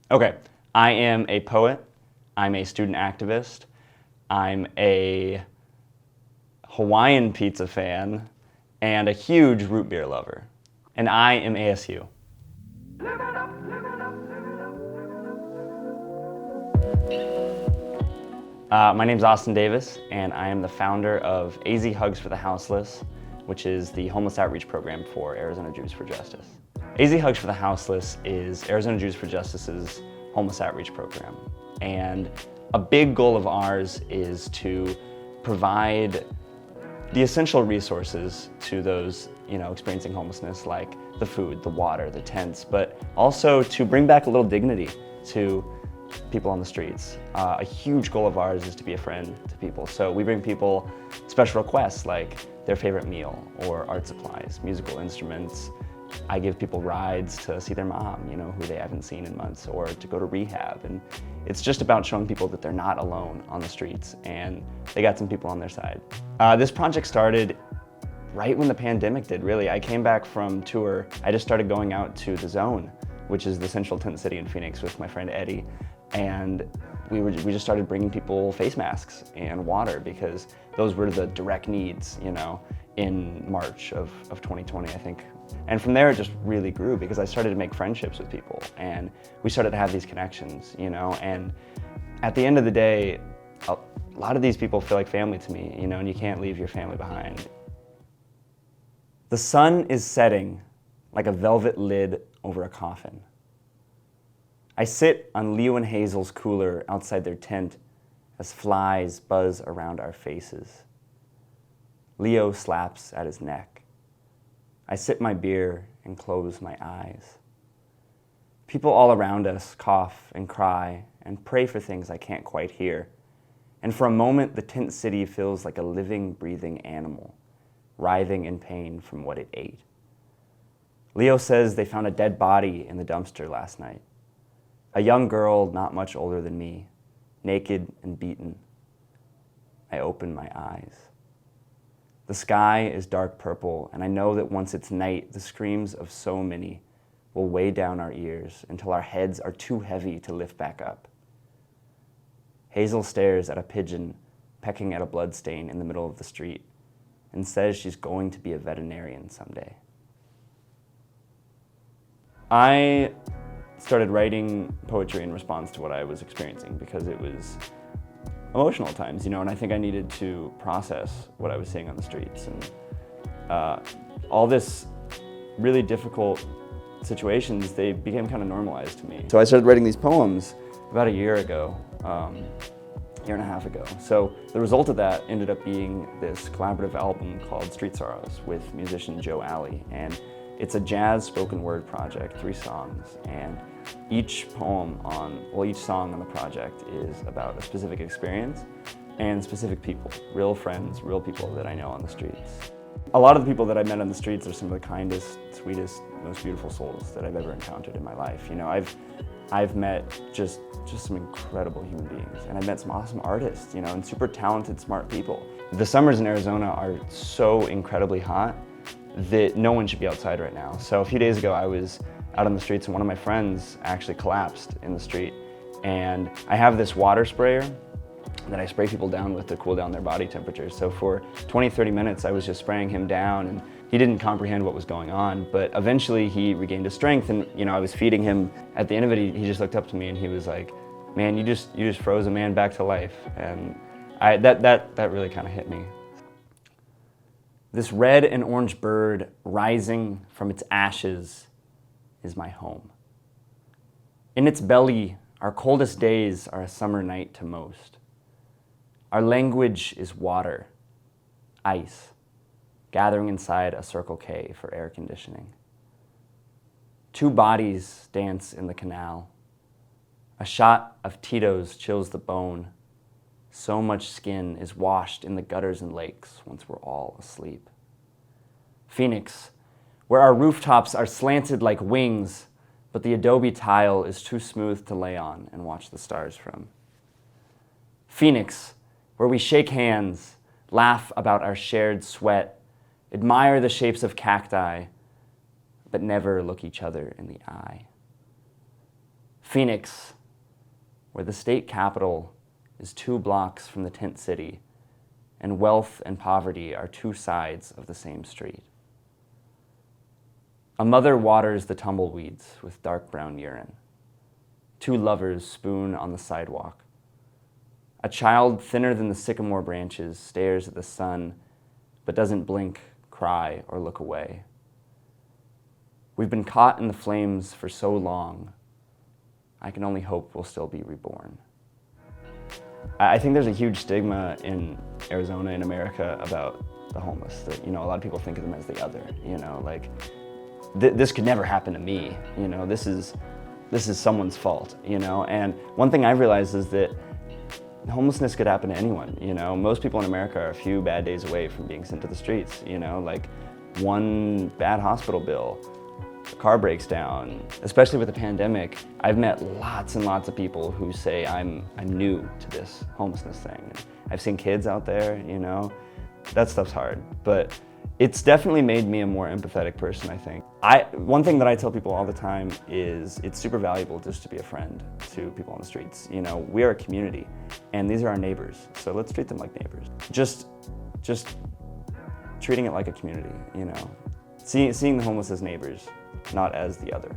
Okay, I am a poet, I'm a student activist, I'm a Hawaiian pizza fan, and a huge root beer lover. And I am ASU. My name's Austin Davis, and I am the founder of AZ Hugs for the Houseless, which is the homeless outreach program for Arizona Jews for Justice. AZ Hugs for the Houseless is Arizona Jews for Justice's homeless outreach program. And a big goal of ours is to provide the essential resources to those experiencing homelessness, like the food, the water, the tents, but also to bring back a little dignity to people on the streets. A huge goal of ours is to be a friend to people. So we bring people special requests like their favorite meal or art supplies, musical instruments. I give people rides to see their mom, who they haven't seen in months, or to go to rehab. And it's just about showing people that they're not alone on the streets and they got some people on their side. This project started right when the pandemic did, really. I came back from tour. I just started going out to the Zone, which is the central tent city in Phoenix, with my friend Eddie. And we just started bringing people face masks and water because those were the direct needs, in March of 2020, I think. And from there, it just really grew because I started to make friendships with people and we started to have these connections, and at the end of the day, a lot of these people feel like family to me, and you can't leave your family behind. The sun is setting like a velvet lid over a coffin. I sit on Leo and Hazel's cooler outside their tent as flies buzz around our faces. Leo slaps at his neck. I sip my beer and close my eyes. People all around us cough and cry and pray for things I can't quite hear. And for a moment, the tent city feels like a living, breathing animal, writhing in pain from what it ate. Leo says they found a dead body in the dumpster last night. A young girl not much older than me, naked and beaten. I open my eyes. The sky is dark purple, and I know that once it's night, the screams of so many will weigh down our ears until our heads are too heavy to lift back up. Hazel stares at a pigeon pecking at a bloodstain in the middle of the street and says she's going to be a veterinarian someday. I started writing poetry in response to what I was experiencing because it was emotional at times, and I think I needed to process what I was seeing on the streets. And all this really difficult situations, they became kind of normalized to me. So I started writing these poems about a year ago, year and a half ago. So the result of that ended up being this collaborative album called Street Sorrows with musician Joe Alley. And it's a jazz spoken word project, 3 songs, and each song on the project is about a specific experience and specific people, real friends, real people that I know on the streets. A lot of the people that I met on the streets are some of the kindest, sweetest, most beautiful souls that I've ever encountered in my life. I've met just some incredible human beings, and I've met some awesome artists, and super talented, smart people. The summers in Arizona are so incredibly hot that no one should be outside right now. So a few days ago, I was out on the streets and one of my friends actually collapsed in the street. And I have this water sprayer that I spray people down with to cool down their body temperature. So for 20, 30 minutes, I was just spraying him down, and he didn't comprehend what was going on, but eventually he regained his strength, and I was feeding him. At the end of it, he just looked up to me and he was like, "Man, you just froze a man back to life." And that really kind of hit me. This red and orange bird rising from its ashes is my home. In its belly, our coldest days are a summer night to most. Our language is water, ice, gathering inside a Circle K for air conditioning. 2 bodies dance in the canal. A shot of Tito's chills the bone. So much skin is washed in the gutters and lakes once we're all asleep. Phoenix, where our rooftops are slanted like wings, but the adobe tile is too smooth to lay on and watch the stars from. Phoenix, where we shake hands, laugh about our shared sweat, admire the shapes of cacti, but never look each other in the eye. Phoenix, where the state capital is 2 blocks from the tent city, and wealth and poverty are 2 sides of the same street. A mother waters the tumbleweeds with dark brown urine. 2 lovers spoon on the sidewalk. A child thinner than the sycamore branches stares at the sun, but doesn't blink, cry, or look away. We've been caught in the flames for so long. I can only hope we'll still be reborn. I think there's a huge stigma in Arizona, in America, about the homeless. That, a lot of people think of them as the other. Like this could never happen to me. This is someone's fault. And one thing I realized is that homelessness could happen to anyone. Most people in America are a few bad days away from being sent to the streets. Like one bad hospital bill, a car breaks down. Especially with the pandemic, I've met lots and lots of people who say I'm new to this homelessness thing. I've seen kids out there. That stuff's hard, but it's definitely made me a more empathetic person, I think. One thing that I tell people all the time is it's super valuable just to be a friend to people on the streets. We are a community, and these are our neighbors, so let's treat them like neighbors. Just treating it like a community, Seeing the homeless as neighbors, not as the other.